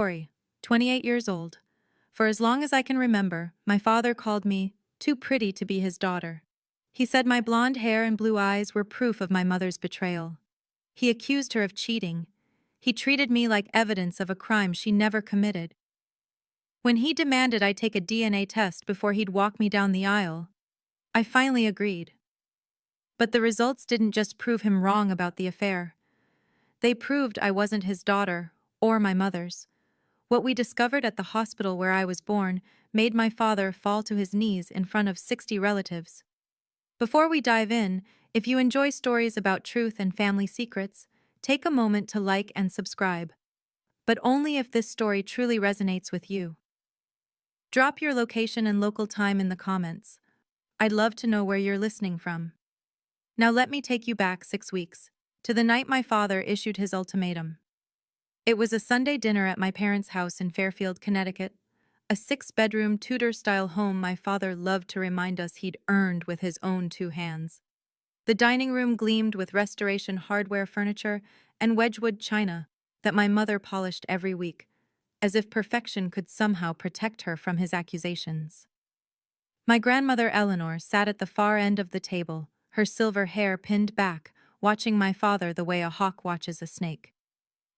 Story, 28 years old. For as long as I can remember, my father called me too pretty to be his daughter. He said my blonde hair and blue eyes were proof of my mother's betrayal. He accused her of cheating. He treated me like evidence of a crime she never committed. When he demanded I take a DNA test before he'd walk me down the aisle, I finally agreed. But the results didn't just prove him wrong about the affair. They proved I wasn't his daughter, or my mother's. What we discovered at the hospital where I was born made my father fall to his knees in front of 60 relatives. Before we dive in, if you enjoy stories about truth and family secrets, take a moment to like and subscribe. But only if this story truly resonates with you. Drop your location and local time in the comments. I'd love to know where you're listening from. Now let me take you back 6 weeks, to the night my father issued his ultimatum. It was a Sunday dinner at my parents' house in Fairfield, Connecticut, a 6-bedroom Tudor-style home my father loved to remind us he'd earned with his own 2 hands. The dining room gleamed with Restoration hardware furniture and Wedgwood china that my mother polished every week, as if perfection could somehow protect her from his accusations. My grandmother Eleanor sat at the far end of the table, her silver hair pinned back, watching my father the way a hawk watches a snake.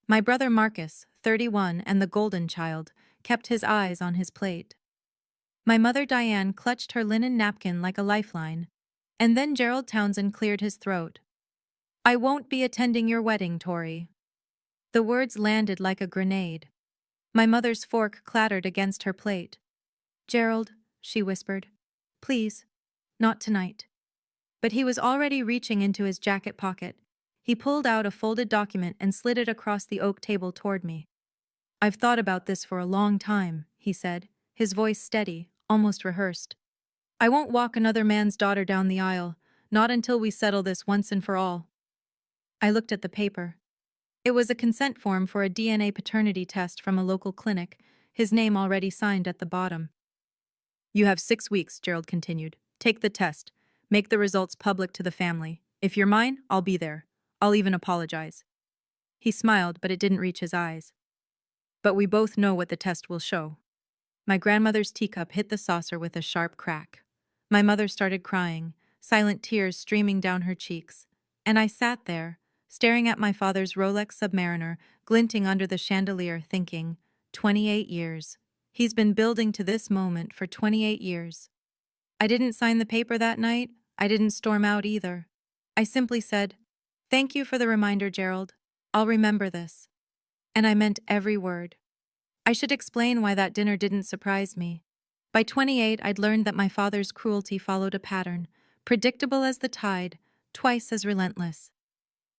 My brother Marcus, 31 and the golden child, kept his eyes on his plate. My mother Diane clutched her linen napkin like a lifeline, and then Gerald Townsend cleared his throat. "I won't be attending your wedding, Tori." The words landed like a grenade. My mother's fork clattered against her plate. "Gerald," she whispered, "please, not tonight." But he was already reaching into his jacket pocket. He pulled out a folded document and slid it across the oak table toward me. "I've thought about this for a long time," he said, his voice steady, almost rehearsed. "I won't walk another man's daughter down the aisle, not until we settle this once and for all." I looked at the paper. It was a consent form for a DNA paternity test from a local clinic, his name already signed at the bottom. "You have 6 weeks," Gerald continued. "Take the test. Make the results public to the family. If you're mine, I'll be there. I'll even apologize." He smiled, but it didn't reach his eyes. "But we both know what the test will show." My grandmother's teacup hit the saucer with a sharp crack. My mother started crying, silent tears streaming down her cheeks. And I sat there, staring at my father's Rolex Submariner glinting under the chandelier, thinking, 28 years. He's been building to this moment for 28 years. I didn't sign the paper that night. I didn't storm out either. I simply said, "Thank you for the reminder, Gerald. I'll remember this." And I meant every word. I should explain why that dinner didn't surprise me. By 28, I'd learned that my father's cruelty followed a pattern, predictable as the tide, twice as relentless.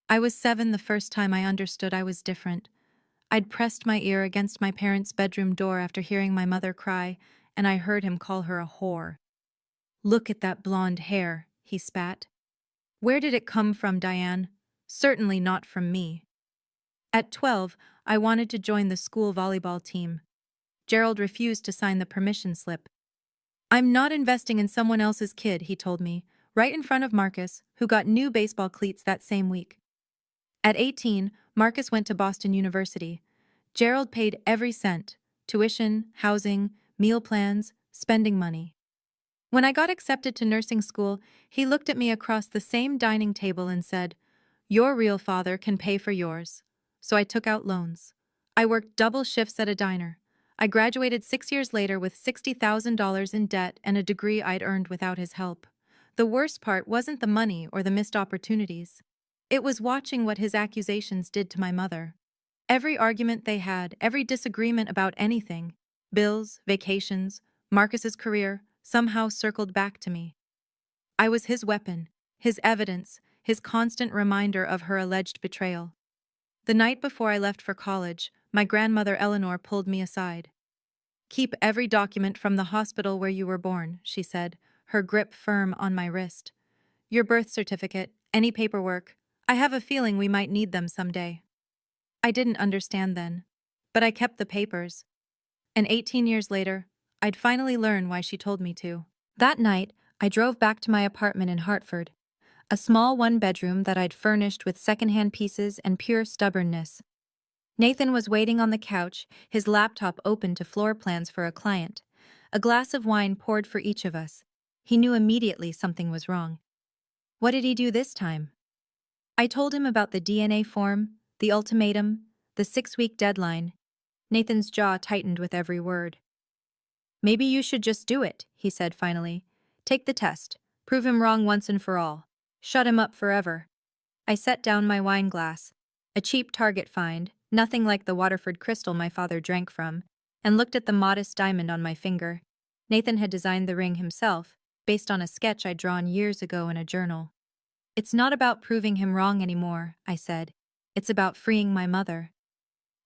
I was 7 the first time I understood I was different. I'd pressed my ear against my parents' bedroom door after hearing my mother cry, and I heard him call her a whore. "Look at that blonde hair," he spat. "Where did it come from, Diane? Certainly not from me." At 12, I wanted to join the school volleyball team. Gerald refused to sign the permission slip. "I'm not investing in someone else's kid," he told me, right in front of Marcus, who got new baseball cleats that same week. At 18, Marcus went to Boston University. Gerald paid every cent: tuition, housing, meal plans, spending money. When I got accepted to nursing school, he looked at me across the same dining table and said, "Your real father can pay for yours." So I took out loans. I worked double shifts at a diner. I graduated 6 years later with $60,000 in debt and a degree I'd earned without his help. The worst part wasn't the money or the missed opportunities. It was watching what his accusations did to my mother. Every argument they had, every disagreement about anything, bills, vacations, Marcus's career, somehow circled back to me. I was his weapon, his evidence, his constant reminder of her alleged betrayal. The night before I left for college, my grandmother Eleanor pulled me aside. "Keep every document from the hospital where you were born," she said, her grip firm on my wrist. "Your birth certificate, any paperwork. I have a feeling we might need them someday." I didn't understand then, but I kept the papers. And 18 years later, I'd finally learn why she told me to. That night, I drove back to my apartment in Hartford, a small 1-bedroom that I'd furnished with secondhand pieces and pure stubbornness. Nathan was waiting on the couch, his laptop open to floor plans for a client. A glass of wine poured for each of us. He knew immediately something was wrong. What did he do this time? I told him about the DNA form, the ultimatum, the 6-week deadline. Nathan's jaw tightened with every word. Maybe you should just do it, he said finally. Take the test. Prove him wrong once and for all. Shut him up forever. I set down my wine glass, a cheap Target find, nothing like the Waterford crystal my father drank from, and looked at the modest diamond on my finger. Nathan had designed the ring himself, based on a sketch I'd drawn years ago in a journal. It's not about proving him wrong anymore, I said. It's about freeing my mother.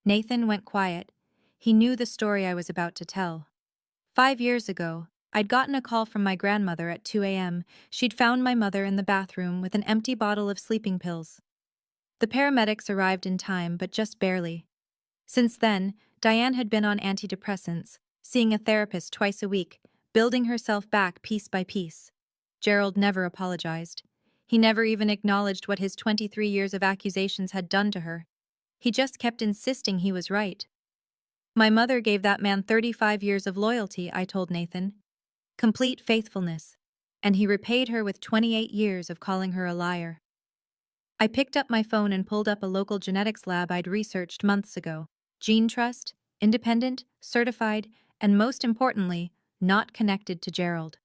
Nathan went quiet. He knew the story I was about to tell. 5 years ago, I'd gotten a call from my grandmother at 2 a.m. She'd found my mother in the bathroom with an empty bottle of sleeping pills. The paramedics arrived in time, but just barely. Since then, Diane had been on antidepressants, seeing a therapist twice a week, building herself back piece by piece. Gerald never apologized. He never even acknowledged what his 23 years of accusations had done to her. He just kept insisting he was right. My mother gave that man 35 years of loyalty, I told Nathan. Complete faithfulness. And he repaid her with 28 years of calling her a liar. I picked up my phone and pulled up a local genetics lab I'd researched months ago. Gene Trust, independent, certified, and most importantly, not connected to Gerald.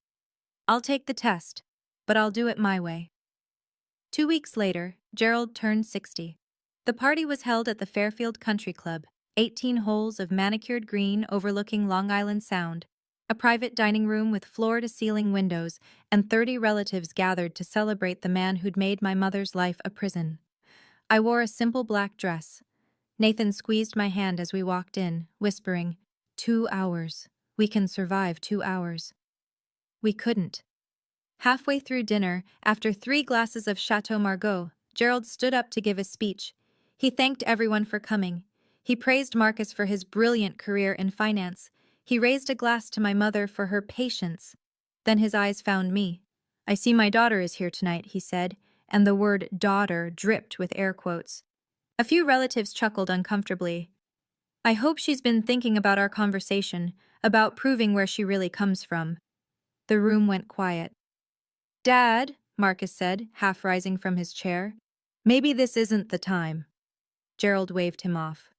I'll take the test, but I'll do it my way. 2 weeks later, Gerald turned 60. The party was held at the Fairfield Country Club, 18 holes of manicured green overlooking Long Island Sound, a private dining room with floor-to-ceiling windows, and 30 relatives gathered to celebrate the man who'd made my mother's life a prison. I wore a simple black dress. Nathan squeezed my hand as we walked in, whispering, 2 hours. We can survive 2 hours. We couldn't. Halfway through dinner, after 3 glasses of Chateau Margaux, Gerald stood up to give a speech. He thanked everyone for coming. He praised Marcus for his brilliant career in finance. He raised a glass to my mother for her patience. Then his eyes found me. I see my daughter is here tonight, he said, and the word daughter dripped with air quotes. A few relatives chuckled uncomfortably. I hope she's been thinking about our conversation, about proving where she really comes from. The room went quiet. Dad, Marcus said, half rising from his chair. Maybe this isn't the time. Gerald waved him off.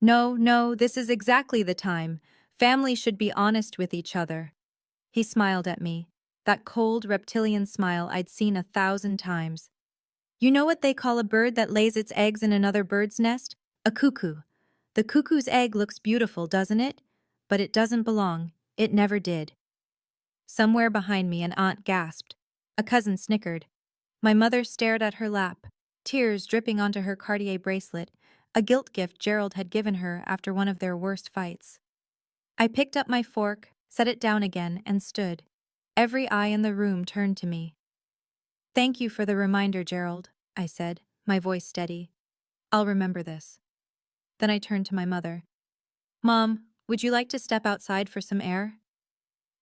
No, this is exactly the time. Families should be honest with each other. He smiled at me, that cold reptilian smile I'd seen 1,000 times. You know what they call a bird that lays its eggs in another bird's nest? A cuckoo. The cuckoo's egg looks beautiful, doesn't it? But it doesn't belong. It never did. Somewhere behind me, an aunt gasped. A cousin snickered. My mother stared at her lap, tears dripping onto her Cartier bracelet, a guilt gift Gerald had given her after one of their worst fights. I picked up my fork, set it down again, and stood. Every eye in the room turned to me. Thank you for the reminder, Gerald, I said, my voice steady. I'll remember this. Then I turned to my mother. Mom, would you like to step outside for some air?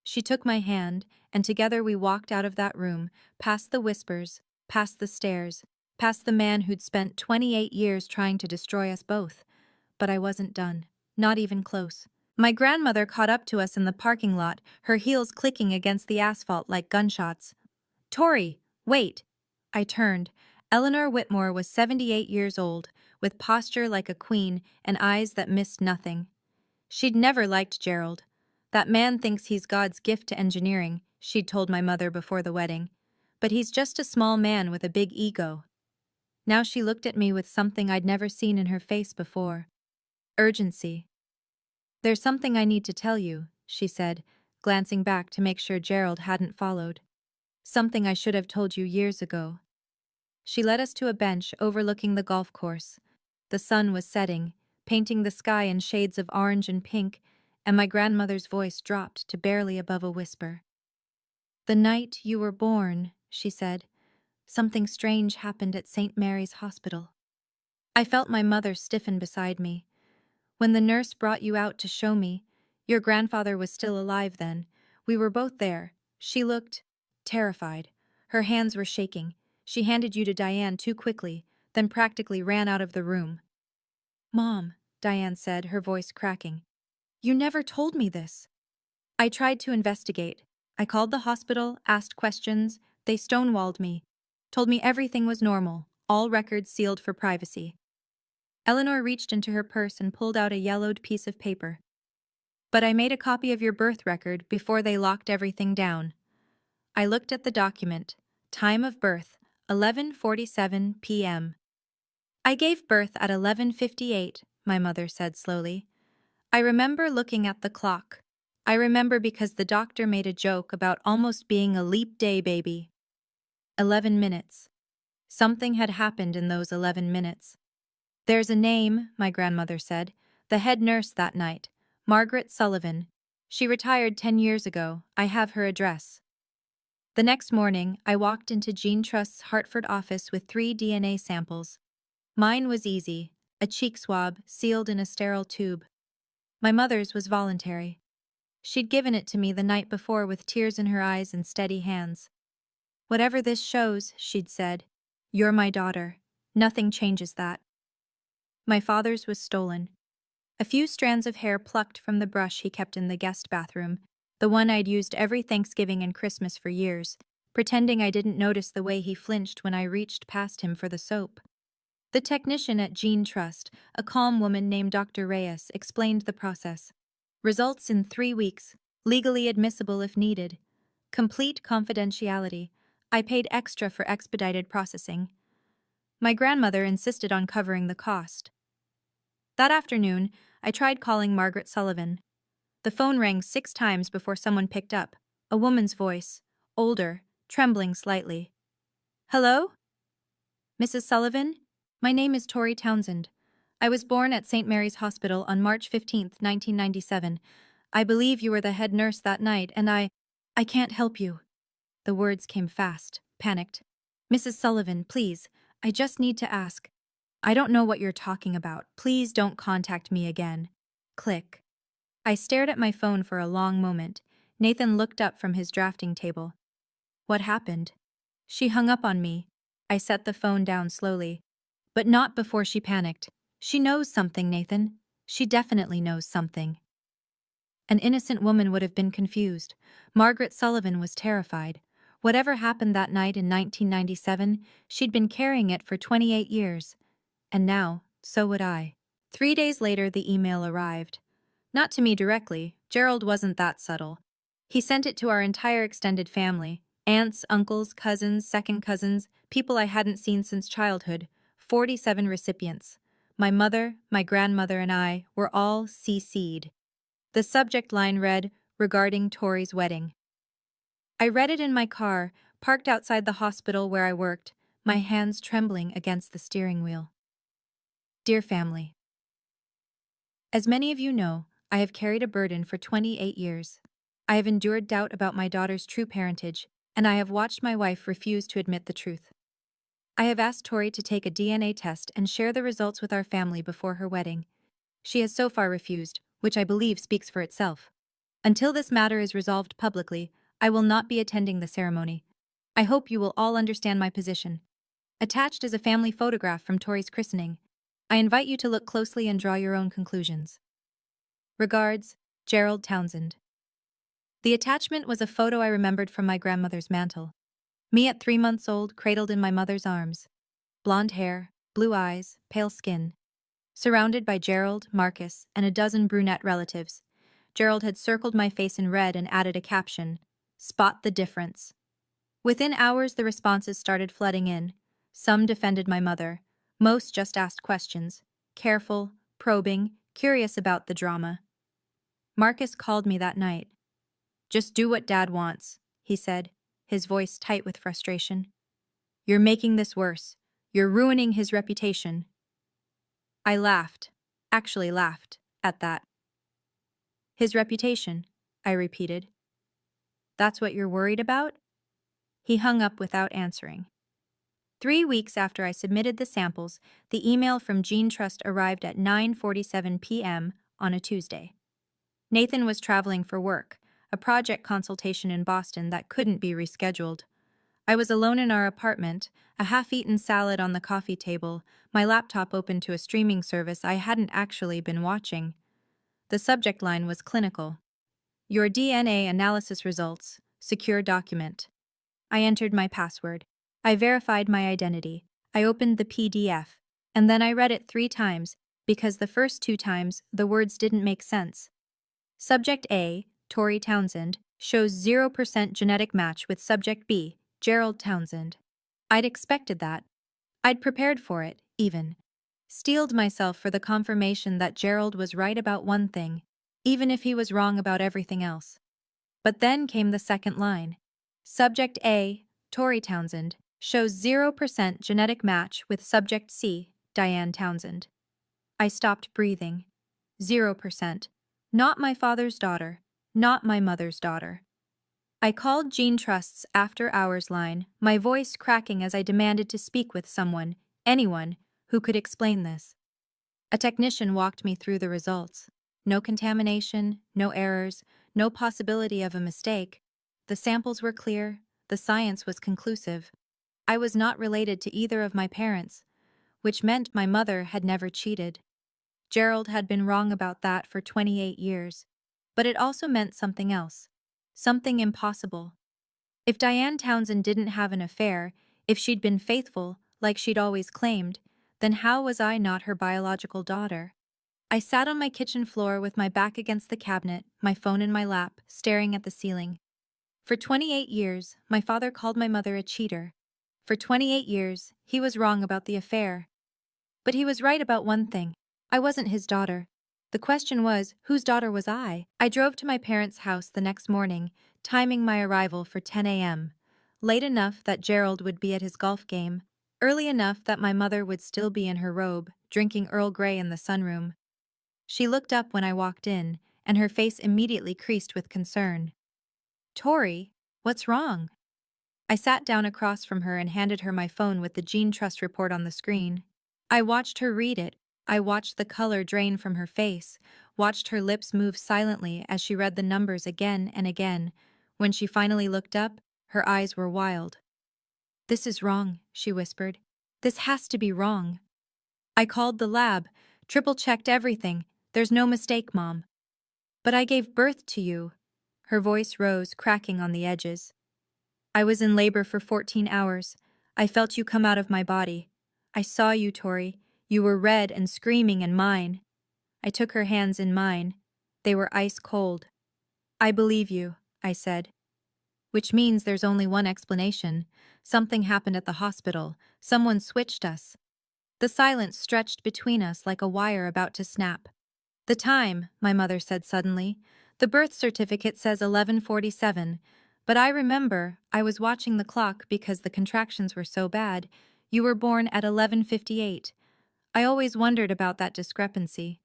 She took my hand, and together we walked out of that room, past the whispers, past the stares, past the man who'd spent 28 years trying to destroy us both. But I wasn't done, not even close. My grandmother caught up to us in the parking lot, her heels clicking against the asphalt like gunshots. Tori, wait! I turned. Eleanor Whitmore was 78 years old, with posture like a queen and eyes that missed nothing. She'd never liked Gerald. That man thinks he's God's gift to engineering, she'd told my mother before the wedding. But he's just a small man with a big ego. Now she looked at me with something I'd never seen in her face before. Urgency. There's something I need to tell you, she said, glancing back to make sure Gerald hadn't followed. Something I should have told you years ago. She led us to a bench overlooking the golf course. The sun was setting, painting the sky in shades of orange and pink, and my grandmother's voice dropped to barely above a whisper. The night you were born, she said, something strange happened at St. Mary's Hospital. I felt my mother stiffen beside me. When the nurse brought you out to show me, your grandfather was still alive then. We were both there. She looked terrified. Her hands were shaking. She handed you to Diane too quickly, then practically ran out of the room. Mom, Diane said, her voice cracking. You never told me this. I tried to investigate. I called the hospital, asked questions. They stonewalled me. Told me everything was normal, all records sealed for privacy. Eleanor reached into her purse and pulled out a yellowed piece of paper. But I made a copy of your birth record before they locked everything down. I looked at the document. Time of birth, 11:47 p.m. I gave birth at 11:58, my mother said slowly. I remember looking at the clock. I remember because the doctor made a joke about almost being a leap day baby. 11 minutes. Something had happened in those 11 minutes. There's a name, my grandmother said. The head nurse that night, Margaret Sullivan. She retired 10 years ago. I have her address. The next morning, I walked into Gene Trust's Hartford office with 3 DNA samples. Mine was easy, a cheek swab sealed in a sterile tube. My mother's was voluntary. She'd given it to me the night before with tears in her eyes and steady hands. Whatever this shows, she'd said, you're my daughter. Nothing changes that. My father's was stolen. A few strands of hair plucked from the brush he kept in the guest bathroom, the one I'd used every Thanksgiving and Christmas for years, pretending I didn't notice the way he flinched when I reached past him for the soap. The technician at Gene Trust, a calm woman named Dr. Reyes, explained the process. Results in 3 weeks, legally admissible if needed. Complete confidentiality. I paid extra for expedited processing. My grandmother insisted on covering the cost. That afternoon, I tried calling Margaret Sullivan. The phone rang 6 times before someone picked up, a woman's voice, older, trembling slightly. Hello? Mrs. Sullivan? My name is Tori Townsend. I was born at St. Mary's Hospital on March 15, 1997. I believe you were the head nurse that night, and I can't help you. The words came fast, panicked. Mrs. Sullivan, please, I just need to ask. I don't know what you're talking about. Please don't contact me again. Click. I stared at my phone for a long moment. Nathan looked up from his drafting table. What happened? She hung up on me. I set the phone down slowly. But not before she panicked. She knows something, Nathan. She definitely knows something. An innocent woman would have been confused. Margaret Sullivan was terrified. Whatever happened that night in 1997, she'd been carrying it for 28 years. And now, so would I. 3 days later, the email arrived. Not to me directly. Gerald wasn't that subtle. He sent it to our entire extended family. Aunts, uncles, cousins, second cousins, people I hadn't seen since childhood. 47 recipients. My mother, my grandmother, and I were all CC'd. The subject line read, regarding Tori's wedding. I read it in my car, parked outside the hospital where I worked, my hands trembling against the steering wheel. Dear family. As many of you know, I have carried a burden for 28 years. I have endured doubt about my daughter's true parentage, and I have watched my wife refuse to admit the truth. I have asked Tori to take a DNA test and share the results with our family before her wedding. She has so far refused, which I believe speaks for itself. Until this matter is resolved publicly, I will not be attending the ceremony. I hope you will all understand my position. Attached is a family photograph from Tori's christening. I invite you to look closely and draw your own conclusions. Regards, Gerald Townsend. The attachment was a photo I remembered from my grandmother's mantle. Me at 3 months old, cradled in my mother's arms. Blonde hair, blue eyes, pale skin. Surrounded by Gerald, Marcus, and a dozen brunette relatives. Gerald had circled my face in red and added a caption, "Spot the difference." Within hours, the responses started flooding in. Some defended my mother. Most just asked questions. Careful, probing, curious about the drama. Marcus called me that night. "Just do what Dad wants," he said, his voice tight with frustration. "You're making this worse. You're ruining his reputation." I laughed, actually laughed, at that. "His reputation," I repeated. "That's what you're worried about?" He hung up without answering. 3 weeks after I submitted the samples, the email from Gene Trust arrived at 9:47 p.m. on a Tuesday. Nathan was traveling for work, a project consultation in Boston that couldn't be rescheduled. I was alone in our apartment, a half-eaten salad on the coffee table, my laptop open to a streaming service I hadn't actually been watching. The subject line was clinical. Your DNA analysis results, secure document. I entered my password. I verified my identity. I opened the PDF. And then I read it 3 times, because the first 2 times the words didn't make sense. Subject A, Tori Townsend, shows 0% genetic match with Subject B, Gerald Townsend. I'd expected that. I'd prepared for it, even. Steeled myself for the confirmation that Gerald was right about one thing, even if he was wrong about everything else. But then came the second line. Subject A, Tori Townsend, shows 0% genetic match with Subject C, Diane Townsend. I stopped breathing. 0%. Not my father's daughter. Not my mother's daughter. I called Gene Trust's after-hours line, my voice cracking as I demanded to speak with someone, anyone, who could explain this. A technician walked me through the results. No contamination, no errors, no possibility of a mistake. The samples were clear, the science was conclusive. I was not related to either of my parents, which meant my mother had never cheated. Gerald had been wrong about that for 28 years. But it also meant something else. Something impossible. If Diane Townsend didn't have an affair, if she'd been faithful, like she'd always claimed, then how was I not her biological daughter? I sat on my kitchen floor with my back against the cabinet, my phone in my lap, staring at the ceiling. For 28 years, my father called my mother a cheater. For 28 years, he was wrong about the affair. But he was right about one thing. I wasn't his daughter. The question was, whose daughter was I? I drove to my parents' house the next morning, timing my arrival for 10 a.m. Late enough that Gerald would be at his golf game, early enough that my mother would still be in her robe, drinking Earl Grey in the sunroom. She looked up when I walked in, and her face immediately creased with concern. Tori, what's wrong? I sat down across from her and handed her my phone with the Gene Trust report on the screen. I watched her read it. I watched the color drain from her face, watched her lips move silently as she read the numbers again and again. When she finally looked up, her eyes were wild. This is wrong, she whispered. This has to be wrong. I called the lab, triple-checked everything. There's no mistake, Mom. But I gave birth to you. Her voice rose, cracking on the edges. I was in labor for 14 hours. I felt you come out of my body. I saw you, Tori. You were red and screaming and mine. I took her hands in mine. They were ice cold. I believe you, I said. Which means there's only one explanation. Something happened at the hospital. Someone switched us. The silence stretched between us like a wire about to snap. The time, my mother said suddenly. The birth certificate says 11:47, but I remember I was watching the clock because the contractions were so bad. You were born at 11:58. I always wondered about that discrepancy.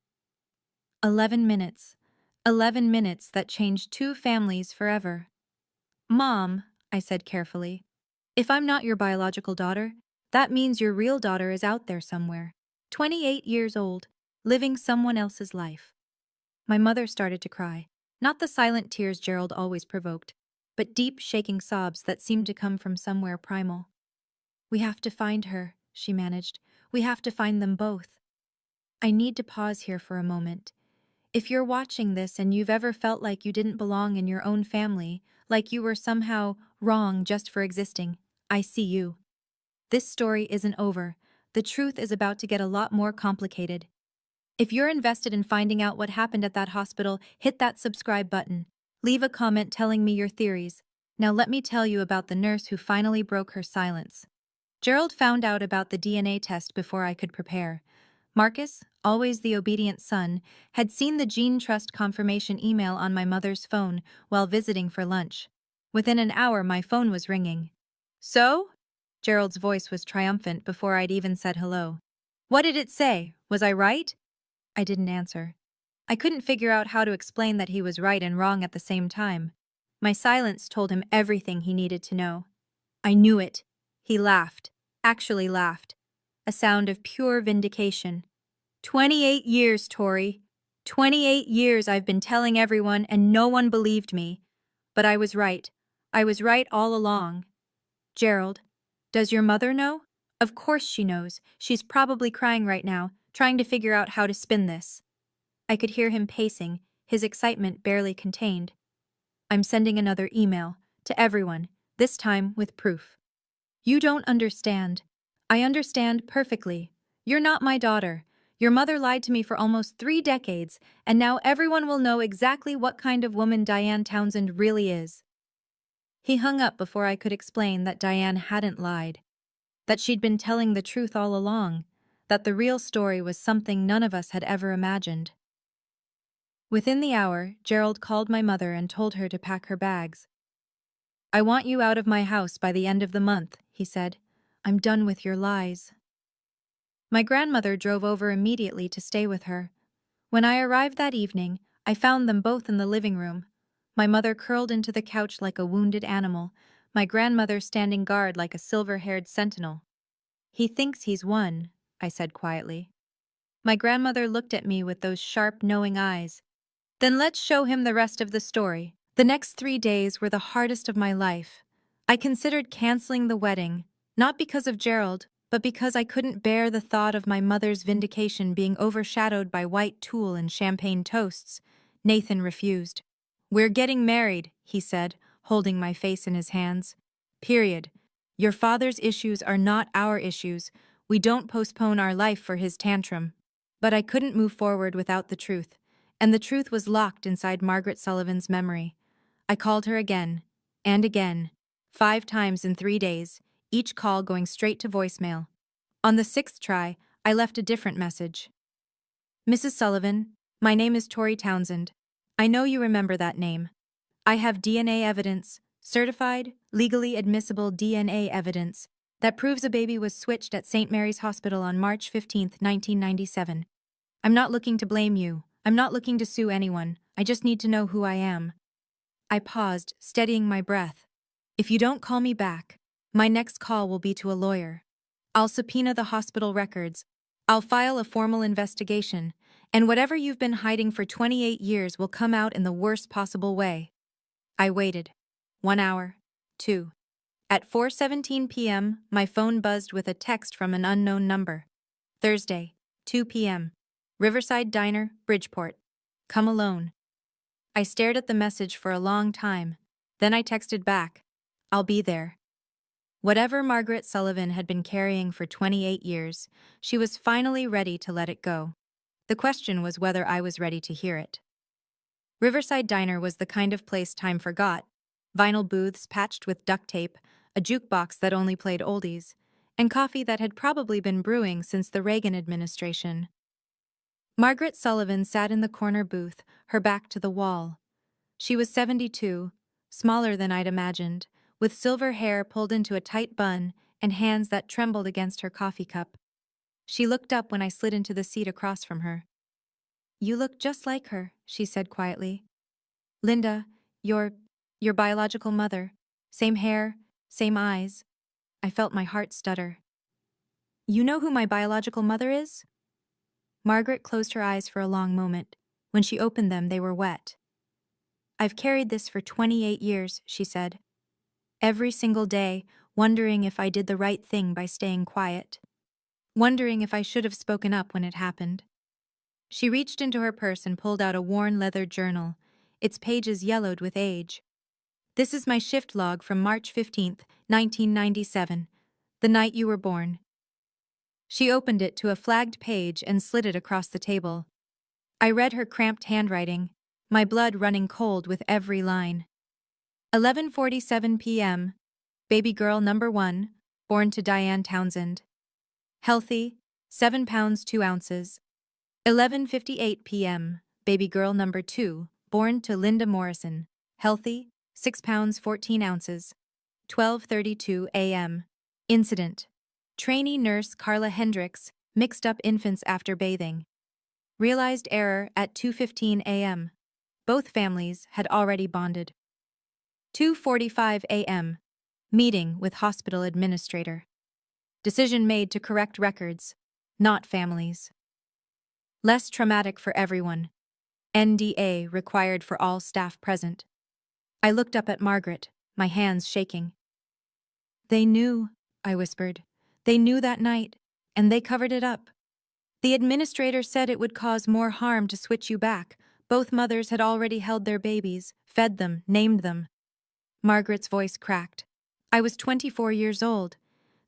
11 minutes. 11 minutes that changed 2 families forever. Mom, I said carefully, if I'm not your biological daughter, that means your real daughter is out there somewhere. 28 years old, living someone else's life. My mother started to cry, not the silent tears Gerald always provoked, but deep, shaking sobs that seemed to come from somewhere primal. We have to find her, she managed. We have to find them both. I need to pause here for a moment. If you're watching this and you've ever felt like you didn't belong in your own family, like you were somehow wrong just for existing, I see you. This story isn't over. The truth is about to get a lot more complicated. If you're invested in finding out what happened at that hospital, hit that subscribe button. Leave a comment telling me your theories. Now let me tell you about the nurse who finally broke her silence. Gerald found out about the DNA test before I could prepare. Marcus, always the obedient son, had seen the Gene Trust confirmation email on my mother's phone while visiting for lunch. Within an hour, my phone was ringing. So? Gerald's voice was triumphant before I'd even said hello. What did it say? Was I right? I didn't answer. I couldn't figure out how to explain that he was right and wrong at the same time. My silence told him everything he needed to know. I knew it. He laughed, actually laughed. A sound of pure vindication. 28 years, Tori. 28 years I've been telling everyone and no one believed me. But I was right. I was right all along. Gerald, does your mother know? Of course she knows. She's probably crying right now, trying to figure out how to spin this. I could hear him pacing, his excitement barely contained. I'm sending another email, to everyone, this time with proof. You don't understand. I understand perfectly. You're not my daughter. Your mother lied to me for almost 3 decades, and now everyone will know exactly what kind of woman Diane Townsend really is. He hung up before I could explain that Diane hadn't lied, that she'd been telling the truth all along, that the real story was something none of us had ever imagined. Within the hour, Gerald called my mother and told her to pack her bags. I want you out of my house by the end of the month, he said. I'm done with your lies. My grandmother drove over immediately to stay with her. When I arrived that evening, I found them both in the living room. My mother curled into the couch like a wounded animal, my grandmother standing guard like a silver-haired sentinel. He thinks he's won, I said quietly. My grandmother looked at me with those sharp, knowing eyes. Then let's show him the rest of the story. The next 3 days were the hardest of my life. I considered canceling the wedding, not because of Gerald, but because I couldn't bear the thought of my mother's vindication being overshadowed by white tulle and champagne toasts. Nathan refused. We're getting married, he said, holding my face in his hands. Period. Your father's issues are not our issues. We don't postpone our life for his tantrum. But I couldn't move forward without the truth, and the truth was locked inside Margaret Sullivan's memory. I called her again, and again, 5 times in 3 days, each call going straight to voicemail. On the 6th try, I left a different message. Mrs. Sullivan, my name is Tori Townsend. I know you remember that name. I have DNA evidence, certified, legally admissible DNA evidence, that proves a baby was switched at St. Mary's Hospital on March 15, 1997. I'm not looking to blame you. I'm not looking to sue anyone. I just need to know who I am. I paused, steadying my breath. If you don't call me back, my next call will be to a lawyer. I'll subpoena the hospital records. I'll file a formal investigation, and whatever you've been hiding for 28 years will come out in the worst possible way. I waited. 1 hour. 2. At 4:17 p.m., my phone buzzed with a text from an unknown number. Thursday, 2 p.m. Riverside Diner, Bridgeport. Come alone. I stared at the message for a long time. Then I texted back, I'll be there. Whatever Margaret Sullivan had been carrying for 28 years, she was finally ready to let it go. The question was whether I was ready to hear it. Riverside Diner was the kind of place time forgot. Vinyl booths patched with duct tape, a jukebox that only played oldies, and coffee that had probably been brewing since the Reagan administration. Margaret Sullivan sat in the corner booth, her back to the wall. She was 72, smaller than I'd imagined, with silver hair pulled into a tight bun and hands that trembled against her coffee cup. She looked up when I slid into the seat across from her. You look just like her, she said quietly. Linda, your biological mother. Same hair, same eyes. I felt my heart stutter. You know who my biological mother is? Margaret closed her eyes for a long moment. When she opened them, they were wet. I've carried this for 28 years, she said. Every single day, wondering if I did the right thing by staying quiet. Wondering if I should have spoken up when it happened. She reached into her purse and pulled out a worn leather journal, its pages yellowed with age. This is my shift log from March 15th, 1997, the night you were born. She opened it to a flagged page and slid it across the table. I read her cramped handwriting, my blood running cold with every line. 11:47 p.m., baby girl number 1, born to Diane Townsend. Healthy, 7 pounds 2 ounces. 11:58 p.m., baby girl number 2, born to Linda Morrison. Healthy, 6 pounds 14 ounces. 12:32 a.m. Incident. Trainee nurse Carla Hendricks mixed up infants after bathing. Realized error at 2:15 a.m. Both families had already bonded. 2:45 a.m. Meeting with hospital administrator. Decision made to correct records, not families. Less traumatic for everyone. NDA required for all staff present. I looked up at Margaret, my hands shaking. They knew, I whispered. They knew that night, and they covered it up. The administrator said it would cause more harm to switch you back. Both mothers had already held their babies, fed them, named them. Margaret's voice cracked. I was 24 years old.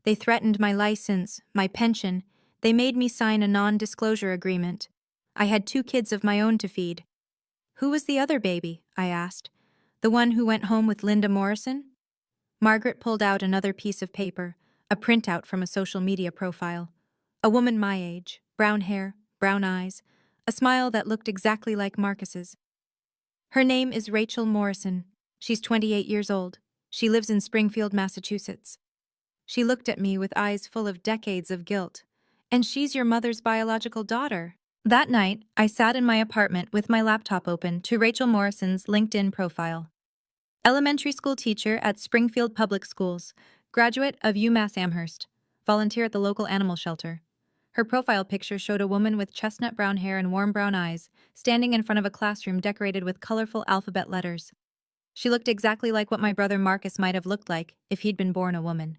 They threatened my license, my pension. They made me sign a non-disclosure agreement. I had 2 kids of my own to feed. Who was the other baby? I asked. The one who went home with Linda Morrison? Margaret pulled out another piece of paper, a printout from a social media profile. A woman my age, brown hair, brown eyes, a smile that looked exactly like Marcus's. Her name is Rachel Morrison. She's 28 years old. She lives in Springfield, Massachusetts. She looked at me with eyes full of decades of guilt. And she's your mother's biological daughter. That night, I sat in my apartment with my laptop open to Rachel Morrison's LinkedIn profile. Elementary school teacher at Springfield Public Schools, graduate of UMass Amherst, volunteer at the local animal shelter. Her profile picture showed a woman with chestnut brown hair and warm brown eyes, standing in front of a classroom decorated with colorful alphabet letters. She looked exactly like what my brother Marcus might have looked like if he'd been born a woman.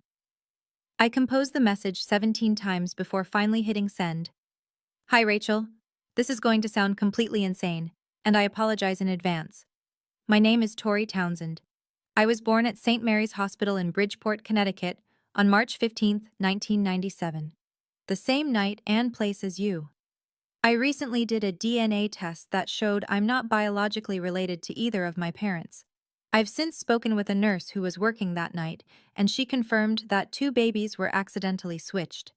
I composed the message 17 times before finally hitting send. Hi, Rachel. This is going to sound completely insane, and I apologize in advance. My name is Tori Townsend. I was born at St. Mary's Hospital in Bridgeport, Connecticut, on March 15, 1997. The same night and place as you. I recently did a DNA test that showed I'm not biologically related to either of my parents. I've since spoken with a nurse who was working that night, and she confirmed that 2 babies were accidentally switched.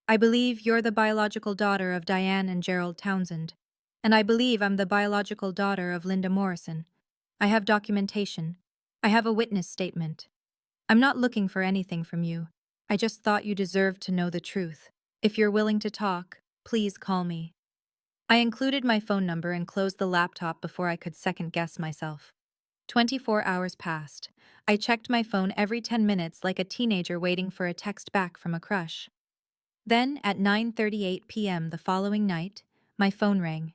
I believe you're the biological daughter of Diane and Gerald Townsend, and I believe I'm the biological daughter of Linda Morrison. I have documentation. I have a witness statement. I'm not looking for anything from you. I just thought you deserved to know the truth. If you're willing to talk, please call me. I included my phone number and closed the laptop before I could second-guess myself. 24 hours passed. I checked my phone every 10 minutes like a teenager waiting for a text back from a crush. Then, at 9:38 p.m. the following night, my phone rang.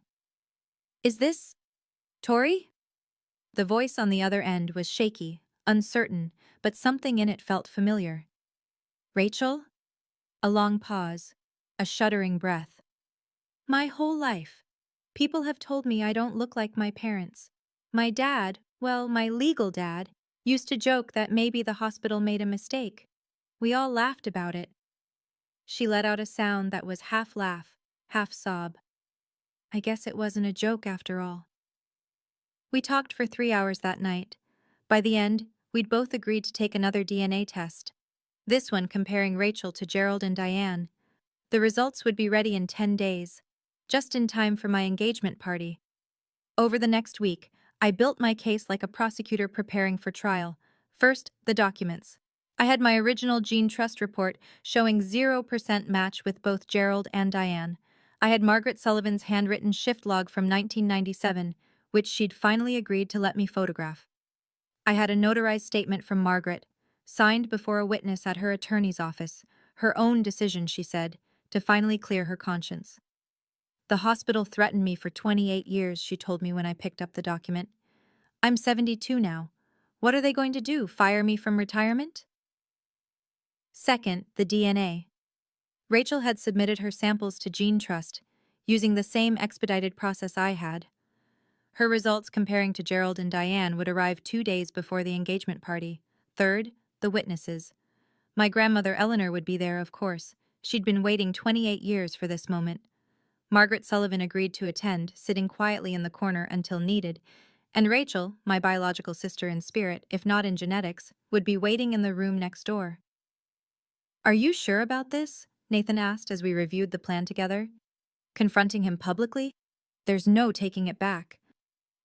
Is this Tori? The voice on the other end was shaky, uncertain, but something in it felt familiar. Rachel? A long pause, a shuddering breath. My whole life, people have told me I don't look like my parents. My dad, well, my legal dad, used to joke that maybe the hospital made a mistake. We all laughed about it. She let out a sound that was half laugh, half sob. I guess it wasn't a joke after all. We talked for 3 hours that night. By the end, we'd both agreed to take another DNA test. This one comparing Rachel to Gerald and Diane. The results would be ready in 10 days, just in time for my engagement party. Over the next week, I built my case like a prosecutor preparing for trial. First, the documents. I had my original gene trust report showing 0% match with both Gerald and Diane. I had Margaret Sullivan's handwritten shift log from 1997, which she'd finally agreed to let me photograph. I had a notarized statement from Margaret, signed before a witness at her attorney's office, her own decision, she said, to finally clear her conscience. The hospital threatened me for 28 years, she told me when I picked up the document. I'm 72 now. What are they going to do, fire me from retirement? Second, the DNA. Rachel had submitted her samples to Gene Trust, using the same expedited process I had. Her results comparing to Gerald and Diane would arrive 2 days before the engagement party. Third, the witnesses. My grandmother Eleanor would be there, of course. She'd been waiting 28 years for this moment. Margaret Sullivan agreed to attend, sitting quietly in the corner until needed, and Rachel, my biological sister in spirit, if not in genetics, would be waiting in the room next door. Are you sure about this? Nathan asked as we reviewed the plan together. Confronting him publicly? There's no taking it back.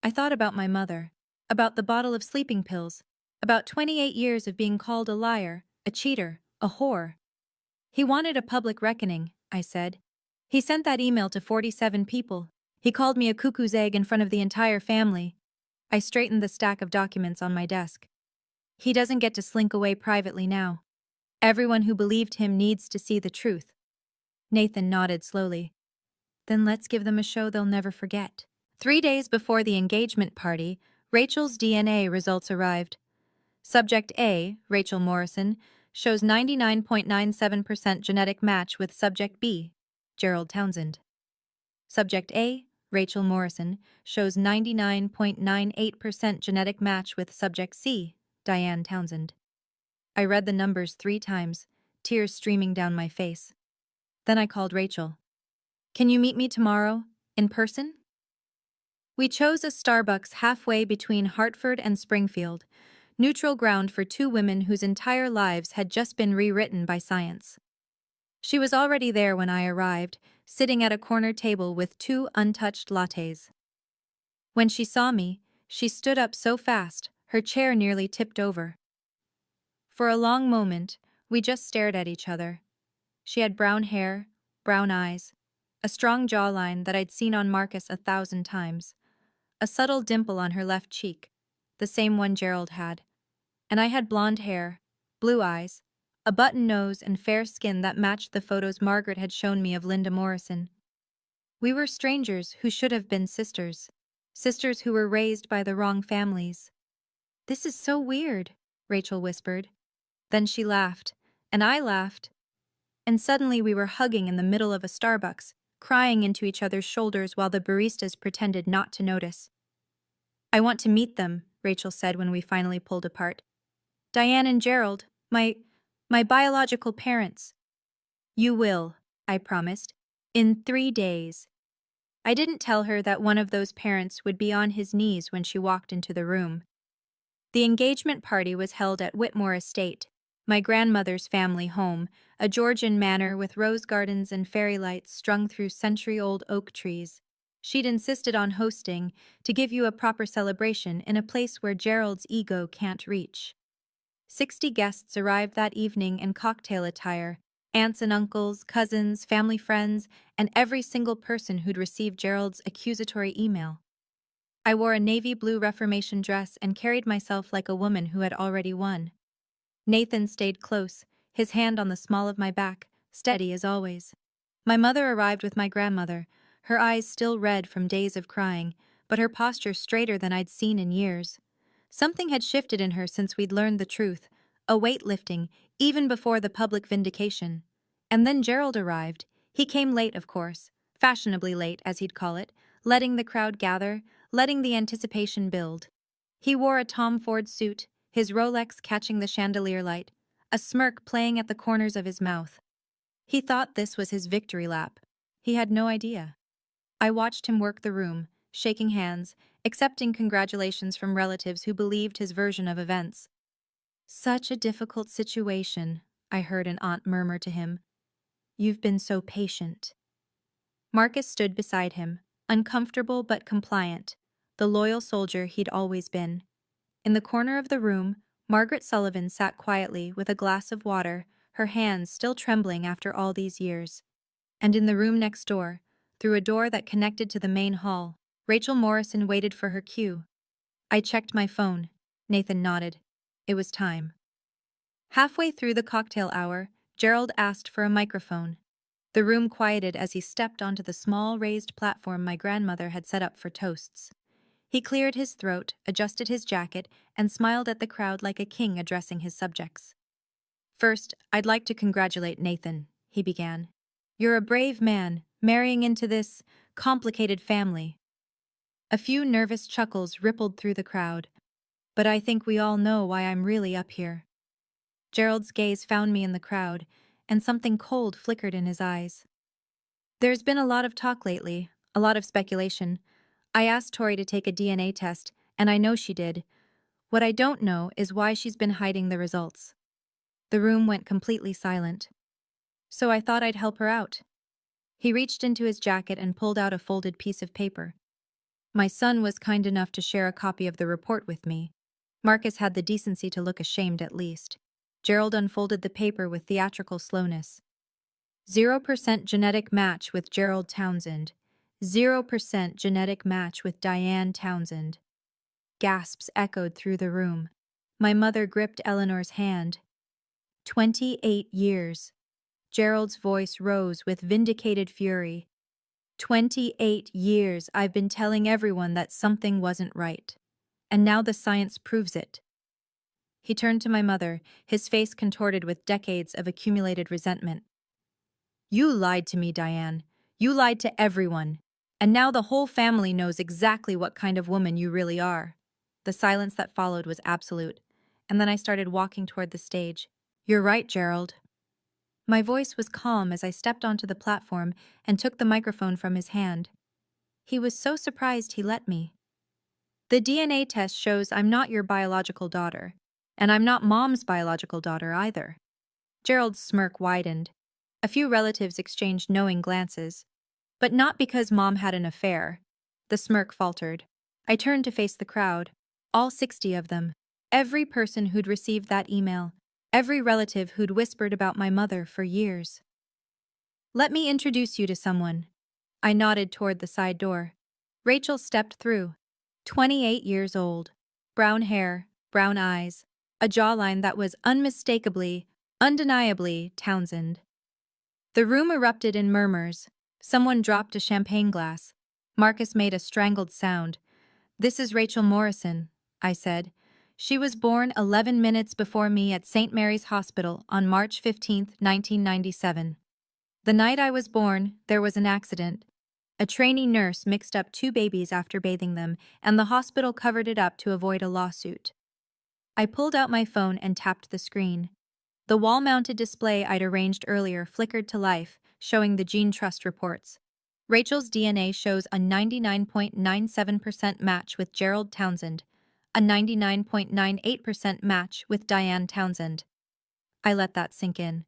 I thought about my mother, about the bottle of sleeping pills, about 28 years of being called a liar, a cheater, a whore. He wanted a public reckoning, I said. He sent that email to 47 people. He called me a cuckoo's egg in front of the entire family. I straightened the stack of documents on my desk. He doesn't get to slink away privately now. Everyone who believed him needs to see the truth. Nathan nodded slowly. Then let's give them a show they'll never forget. 3 days before the engagement party, Rachel's DNA results arrived. Subject A, Rachel Morrison, shows 99.97% genetic match with subject B, Gerald Townsend. Subject A, Rachel Morrison, shows 99.98% genetic match with subject C, Diane Townsend. I read the numbers 3 times, tears streaming down my face. Then I called Rachel. "Can you meet me tomorrow, in person?" We chose a Starbucks halfway between Hartford and Springfield, neutral ground for 2 women whose entire lives had just been rewritten by science. She was already there when I arrived, sitting at a corner table with 2 untouched lattes. When she saw me, she stood up so fast, her chair nearly tipped over. For a long moment, we just stared at each other. She had brown hair, brown eyes, a strong jawline that I'd seen on Marcus 1,000 times, a subtle dimple on her left cheek, the same one Gerald had. And I had blonde hair, blue eyes, a button nose and fair skin that matched the photos Margaret had shown me of Linda Morrison. We were strangers who should have been sisters. Sisters who were raised by the wrong families. "This is so weird," Rachel whispered. Then she laughed, and I laughed. And suddenly we were hugging in the middle of a Starbucks, crying into each other's shoulders while the baristas pretended not to notice. "I want to meet them," Rachel said when we finally pulled apart. "Diane and Gerald, my biological parents." "You will," I promised, "in 3 days." I didn't tell her that one of those parents would be on his knees when she walked into the room. The engagement party was held at Whitmore Estate, my grandmother's family home, a Georgian manor with rose gardens and fairy lights strung through century-old oak trees. She'd insisted on hosting to give you a proper celebration in a place where Gerald's ego can't reach. 60 guests arrived that evening in cocktail attire, aunts and uncles, cousins, family friends, and every single person who'd received Gerald's accusatory email. I wore a navy blue Reformation dress and carried myself like a woman who had already won. Nathan stayed close, his hand on the small of my back, steady as always. My mother arrived with my grandmother, her eyes still red from days of crying, but her posture straighter than I'd seen in years. Something had shifted in her since we'd learned the truth, a weight lifting, even before the public vindication. And then Gerald arrived. He came late, of course, fashionably late, as he'd call it, letting the crowd gather, letting the anticipation build. He wore a Tom Ford suit, his Rolex catching the chandelier light, a smirk playing at the corners of his mouth. He thought this was his victory lap. He had no idea. I watched him work the room, shaking hands, accepting congratulations from relatives who believed his version of events. "Such a difficult situation," I heard an aunt murmur to him. "You've been so patient." Marcus stood beside him, uncomfortable but compliant, the loyal soldier he'd always been. In the corner of the room, Margaret Sullivan sat quietly with a glass of water, her hands still trembling after all these years. And in the room next door, through a door that connected to the main hall, Rachel Morrison waited for her cue. I checked my phone. Nathan nodded. It was time. Halfway through the cocktail hour, Gerald asked for a microphone. The room quieted as he stepped onto the small raised platform my grandmother had set up for toasts. He cleared his throat, adjusted his jacket, and smiled at the crowd like a king addressing his subjects. "First, I'd like to congratulate Nathan," he began. "You're a brave man, marrying into this complicated family." A few nervous chuckles rippled through the crowd. "But I think we all know why I'm really up here." Gerald's gaze found me in the crowd, and something cold flickered in his eyes. "There's been a lot of talk lately, a lot of speculation. I asked Tori to take a DNA test, and I know she did. What I don't know is why she's been hiding the results." The room went completely silent. So I thought I'd help her out. He reached into his jacket and pulled out a folded piece of paper. My son was kind enough to share a copy of the report with me. Marcus had the decency to look ashamed at least. Gerald unfolded the paper with theatrical slowness. 0% genetic match with Gerald Townsend. 0% genetic match with Diane Townsend. Gasps echoed through the room. My mother gripped Eleanor's hand. 28 years. Gerald's voice rose with vindicated fury. 28 years I've been telling everyone that something wasn't right. And now the science proves it. He turned to my mother, his face contorted with decades of accumulated resentment. You lied to me, Diane. You lied to everyone. And now the whole family knows exactly what kind of woman you really are. The silence that followed was absolute, and then I started walking toward the stage. You're right, Gerald. My voice was calm as I stepped onto the platform and took the microphone from his hand. He was so surprised he let me. The DNA test shows I'm not your biological daughter, and I'm not Mom's biological daughter either. Gerald's smirk widened. A few relatives exchanged knowing glances. But not because Mom had an affair. The smirk faltered. I turned to face the crowd, all 60 of them. Every person who'd received that email. Every relative who'd whispered about my mother for years. Let me introduce you to someone. I nodded toward the side door. Rachel stepped through. 28 years old. Brown hair, brown eyes, a jawline that was unmistakably, undeniably Townsend. The room erupted in murmurs. Someone dropped a champagne glass. Marcus made a strangled sound. This is Rachel Morrison, I said. She was born 11 minutes before me at St. Mary's Hospital on March 15, 1997. The night I was born, there was an accident. A trainee nurse mixed up 2 babies after bathing them, and the hospital covered it up to avoid a lawsuit. I pulled out my phone and tapped the screen. The wall-mounted display I'd arranged earlier flickered to life, showing the Gene Trust reports. Rachel's DNA shows a 99.97% match with Gerald Townsend, a 99.98% match with Diane Townsend. I let that sink in.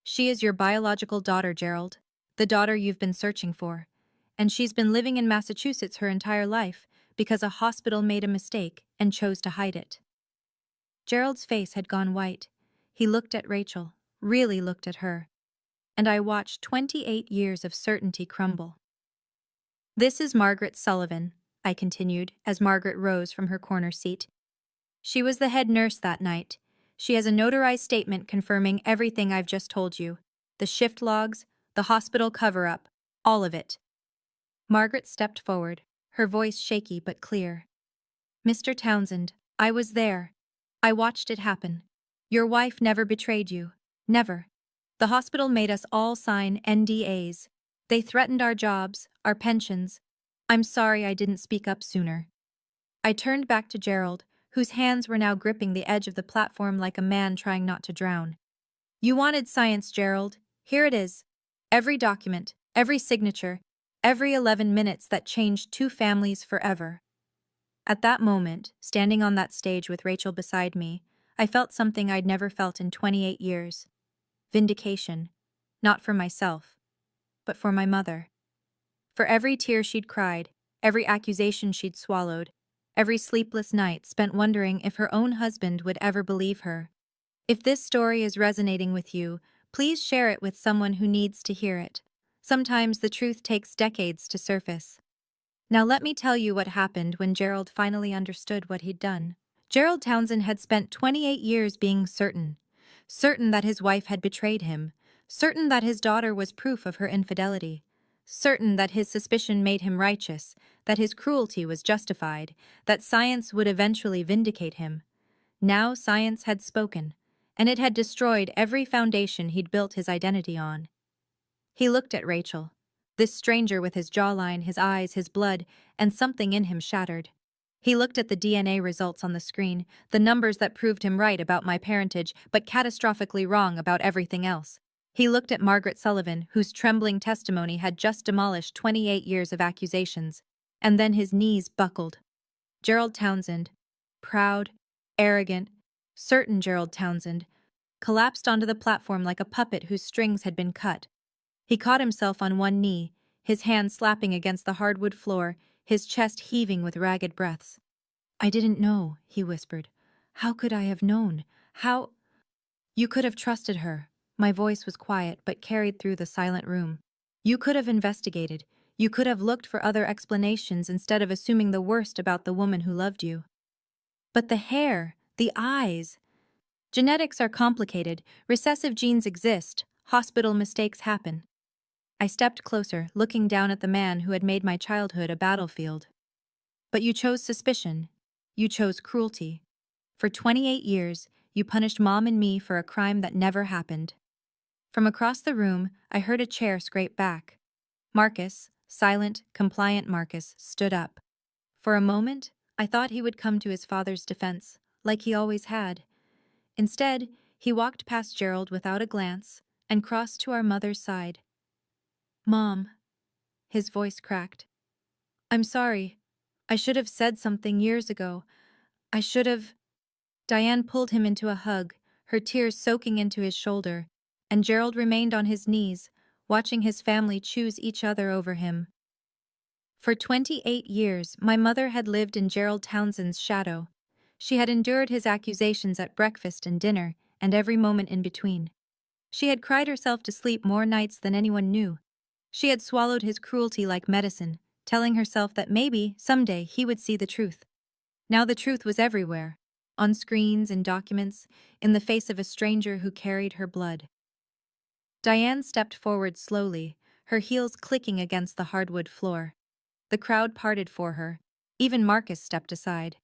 She is your biological daughter, Gerald, the daughter you've been searching for. And she's been living in Massachusetts her entire life because a hospital made a mistake and chose to hide it. Gerald's face had gone white. He looked at Rachel, really looked at her. And I watched 28 years of certainty crumble. This is Margaret Sullivan, I continued, as Margaret rose from her corner seat. She was the head nurse that night. She has a notarized statement confirming everything I've just told you. The shift logs, the hospital cover-up, all of it. Margaret stepped forward, her voice shaky but clear. Mr. Townsend, I was there. I watched it happen. Your wife never betrayed you. Never. The hospital made us all sign NDAs. They threatened our jobs, our pensions. I'm sorry I didn't speak up sooner. I turned back to Gerald, whose hands were now gripping the edge of the platform like a man trying not to drown. You wanted science, Gerald. Here it is. Every document, every signature, every 11 minutes that changed 2 families forever. At that moment, standing on that stage with Rachel beside me, I felt something I'd never felt in 28 years. Vindication. Not for myself, but for my mother. For every tear she'd cried, every accusation she'd swallowed, every sleepless night spent wondering if her own husband would ever believe her. If this story is resonating with you, please share it with someone who needs to hear it. Sometimes the truth takes decades to surface. Now let me tell you what happened when Gerald finally understood what he'd done. Gerald Townsend had spent 28 years being certain that his wife had betrayed him, certain that his daughter was proof of her infidelity, certain that his suspicion made him righteous, that his cruelty was justified, that science would eventually vindicate him. Now science had spoken, and it had destroyed every foundation he'd built his identity on. He looked at Rachel, this stranger with his jawline, his eyes, his blood, and something in him shattered. He looked at the DNA results on the screen, the numbers that proved him right about my parentage but catastrophically wrong about everything else. He looked at Margaret Sullivan, whose trembling testimony had just demolished 28 years of accusations, and then his knees buckled. Gerald Townsend, proud, arrogant, certain Gerald Townsend, collapsed onto the platform like a puppet whose strings had been cut. He caught himself on one knee, his hand slapping against the hardwood floor, his chest heaving with ragged breaths. I didn't know, he whispered. How could I have known? How? You could have trusted her. My voice was quiet but carried through the silent room. You could have investigated. You could have looked for other explanations instead of assuming the worst about the woman who loved you. But the hair, the eyes. Genetics are complicated. Recessive genes exist. Hospital mistakes happen. I stepped closer, looking down at the man who had made my childhood a battlefield. But you chose suspicion. You chose cruelty. For 28 years, you punished Mom and me for a crime that never happened. From across the room, I heard a chair scrape back. Marcus, silent, compliant Marcus, stood up. For a moment, I thought he would come to his father's defense, like he always had. Instead, he walked past Gerald without a glance and crossed to our mother's side. Mom, his voice cracked. I'm sorry. I should have said something years ago. I should have. Diane pulled him into a hug, her tears soaking into his shoulder, and Gerald remained on his knees, watching his family choose each other over him. For 28 years, my mother had lived in Gerald Townsend's shadow. She had endured his accusations at breakfast and dinner, and every moment in between. She had cried herself to sleep more nights than anyone knew. She had swallowed his cruelty like medicine, telling herself that maybe, someday, he would see the truth. Now the truth was everywhere, on screens and documents, in the face of a stranger who carried her blood. Diane stepped forward slowly, her heels clicking against the hardwood floor. The crowd parted for her. Even Marcus stepped aside.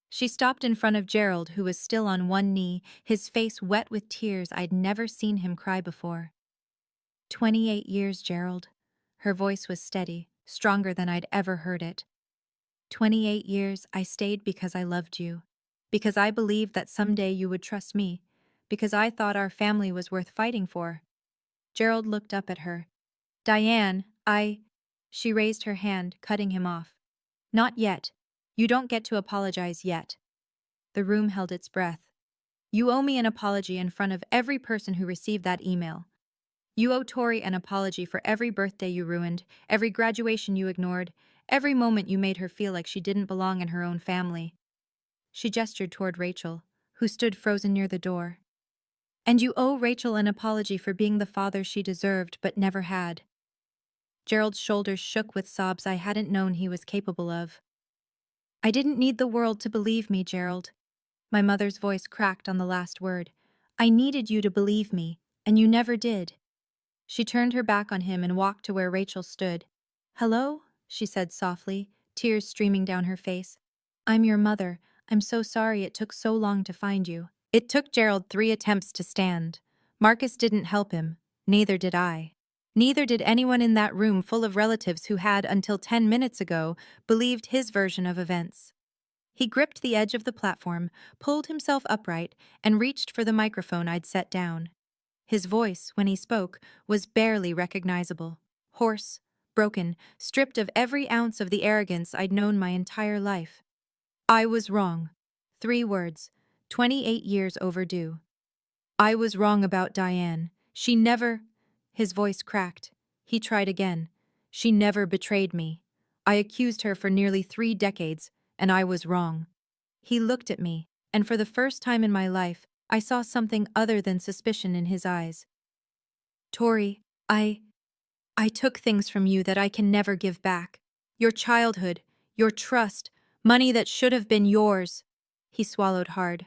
She stopped in front of Gerald, who was still on one knee, his face wet with tears. I'd never seen him cry before. 28 years, Gerald. Her voice was steady, stronger than I'd ever heard it. 28 years, I stayed because I loved you. Because I believed that someday you would trust me. Because I thought our family was worth fighting for. Gerald looked up at her. Diane, She raised her hand, cutting him off. Not yet. You don't get to apologize yet. The room held its breath. You owe me an apology in front of every person who received that email. You owe Tori an apology for every birthday you ruined, every graduation you ignored, every moment you made her feel like she didn't belong in her own family. She gestured toward Rachel, who stood frozen near the door. And you owe Rachel an apology for being the father she deserved but never had. Gerald's shoulders shook with sobs I hadn't known he was capable of. I didn't need the world to believe me, Gerald. My mother's voice cracked on the last word. I needed you to believe me, and you never did. She turned her back on him and walked to where Rachel stood. Hello? She said softly, tears streaming down her face. I'm your mother. I'm so sorry it took so long to find you. It took Gerald 3 attempts to stand. Marcus didn't help him. Neither did I. Neither did anyone in that room full of relatives who had, until 10 minutes ago, believed his version of events. He gripped the edge of the platform, pulled himself upright, and reached for the microphone I'd set down. His voice, when he spoke, was barely recognizable. Hoarse, broken, stripped of every ounce of the arrogance I'd known my entire life. I was wrong. 3 words, 28 years overdue. I was wrong about Diane. She never... His voice cracked. He tried again. She never betrayed me. I accused her for nearly 3 decades, and I was wrong. He looked at me, and for the first time in my life, I saw something other than suspicion in his eyes. Tori, I took things from you that I can never give back. Your childhood, your trust, money that should have been yours. He swallowed hard.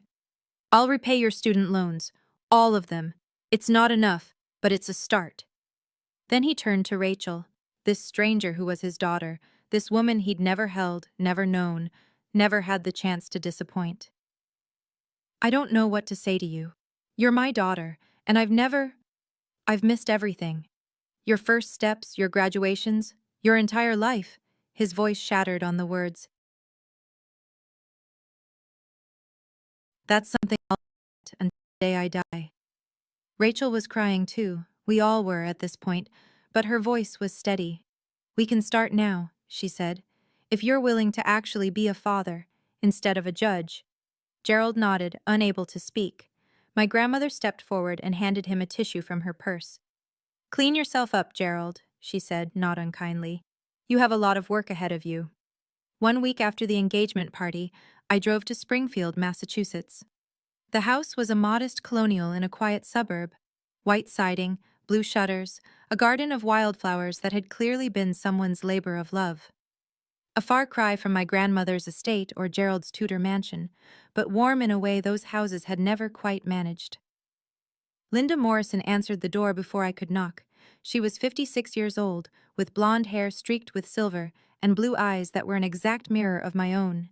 I'll repay your student loans, all of them. It's not enough, but it's a start. Then he turned to Rachel, this stranger who was his daughter, this woman he'd never held, never known, never had the chance to disappoint. I don't know what to say to you. You're my daughter, and I've missed everything. Your first steps, your graduations, your entire life. His voice shattered on the words. That's something I'll forget until the day I die. Rachel was crying too. We all were at this point, but her voice was steady. We can start now, she said, if you're willing to actually be a father, instead of a judge. Gerald nodded, unable to speak. My grandmother stepped forward and handed him a tissue from her purse. Clean yourself up, Gerald, she said, not unkindly. You have a lot of work ahead of you. 1 week after the engagement party, I drove to Springfield, Massachusetts. The house was a modest colonial in a quiet suburb. White siding, blue shutters, a garden of wildflowers that had clearly been someone's labor of love. A far cry from my grandmother's estate or Gerald's Tudor mansion, but warm in a way those houses had never quite managed. Linda Morrison answered the door before I could knock. She was 56 years old, with blonde hair streaked with silver and blue eyes that were an exact mirror of my own.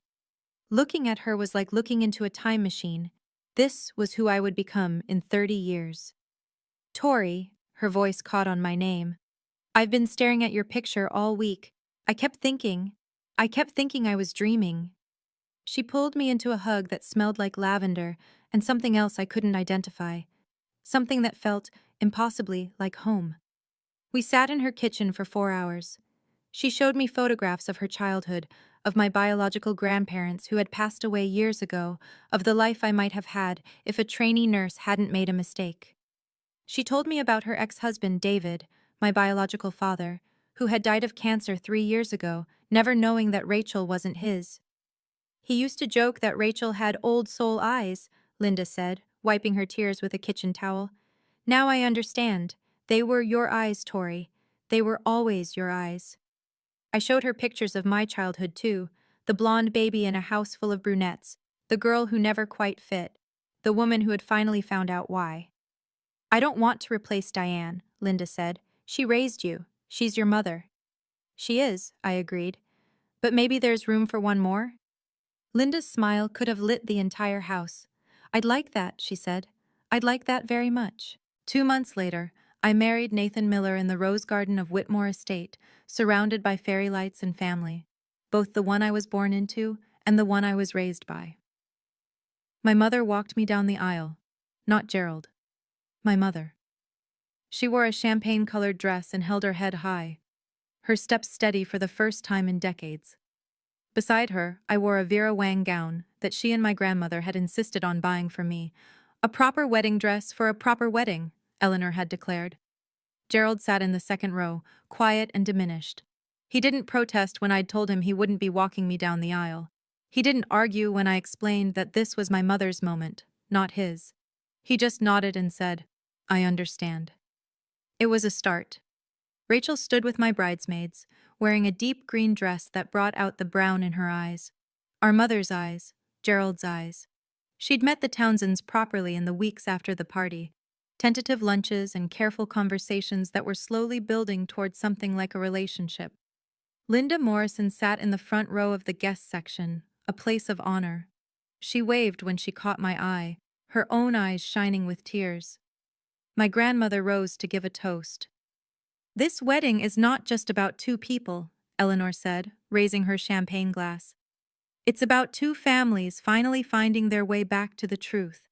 Looking at her was like looking into a time machine. This was who I would become in 30 years. Tori, her voice caught on my name. I've been staring at your picture all week. I kept thinking. I kept thinking I was dreaming. She pulled me into a hug that smelled like lavender and something else I couldn't identify. Something that felt, impossibly, like home. We sat in her kitchen for 4 hours. She showed me photographs of her childhood, of my biological grandparents who had passed away years ago, of the life I might have had if a trainee nurse hadn't made a mistake. She told me about her ex-husband, David, my biological father, who had died of cancer 3 years ago, never knowing that Rachel wasn't his. He used to joke that Rachel had old soul eyes, Linda said, wiping her tears with a kitchen towel. Now I understand. They were your eyes, Tori. They were always your eyes. I showed her pictures of my childhood, too. The blonde baby in a house full of brunettes, the girl who never quite fit, the woman who had finally found out why. I don't want to replace Diane, Linda said. She raised you. She's your mother. She is, I agreed. But maybe there's room for one more? Linda's smile could have lit the entire house. I'd like that, she said. I'd like that very much. 2 months later, I married Nathan Miller in the rose garden of Whitmore Estate, surrounded by fairy lights and family, both the one I was born into and the one I was raised by. My mother walked me down the aisle. Not Gerald. My mother. She wore a champagne-colored dress and held her head high, her steps steady for the first time in decades. Beside her, I wore a Vera Wang gown that she and my grandmother had insisted on buying for me. A proper wedding dress for a proper wedding, Eleanor had declared. Gerald sat in the second row, quiet and diminished. He didn't protest when I'd told him he wouldn't be walking me down the aisle. He didn't argue when I explained that this was my mother's moment, not his. He just nodded and said, "I understand." It was a start. Rachel stood with my bridesmaids, wearing a deep green dress that brought out the brown in her eyes. Our mother's eyes, Gerald's eyes. She'd met the Townsends properly in the weeks after the party. Tentative lunches and careful conversations that were slowly building towards something like a relationship. Linda Morrison sat in the front row of the guest section, a place of honor. She waved when she caught my eye, her own eyes shining with tears. My grandmother rose to give a toast. "This wedding is not just about two people," Eleanor said, raising her champagne glass. "It's about two families finally finding their way back to the truth.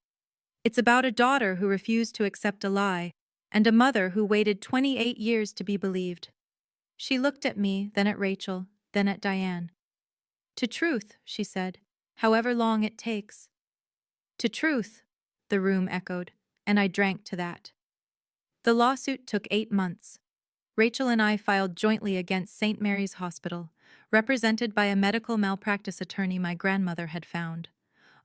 It's about a daughter who refused to accept a lie, and a mother who waited 28 years to be believed." She looked at me, then at Rachel, then at Diane. "To truth," she said, "however long it takes." "To truth," the room echoed, and I drank to that. The lawsuit took 8 months. Rachel and I filed jointly against St. Mary's Hospital, represented by a medical malpractice attorney my grandmother had found.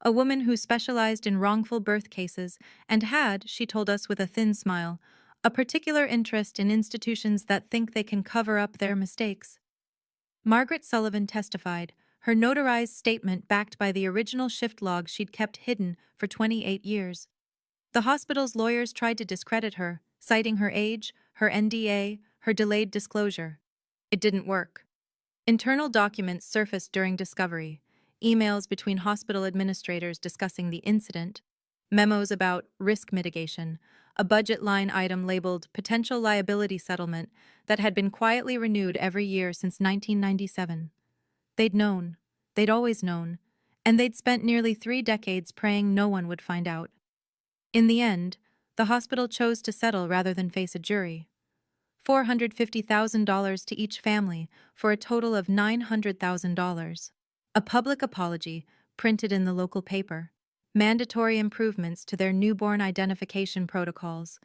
A woman who specialized in wrongful birth cases and had, she told us with a thin smile, a particular interest in institutions that think they can cover up their mistakes. Margaret Sullivan testified, her notarized statement backed by the original shift log she'd kept hidden for 28 years. The hospital's lawyers tried to discredit her, citing her age, her NDA, her delayed disclosure. It didn't work. Internal documents surfaced during discovery, emails between hospital administrators discussing the incident, memos about risk mitigation, a budget line item labeled potential liability settlement that had been quietly renewed every year since 1997. They'd known. They'd always known. And they'd spent nearly 3 decades praying no one would find out. In the end, the hospital chose to settle rather than face a jury. $450,000 to each family for a total of $900,000. A public apology printed in the local paper, mandatory improvements to their newborn identification protocols,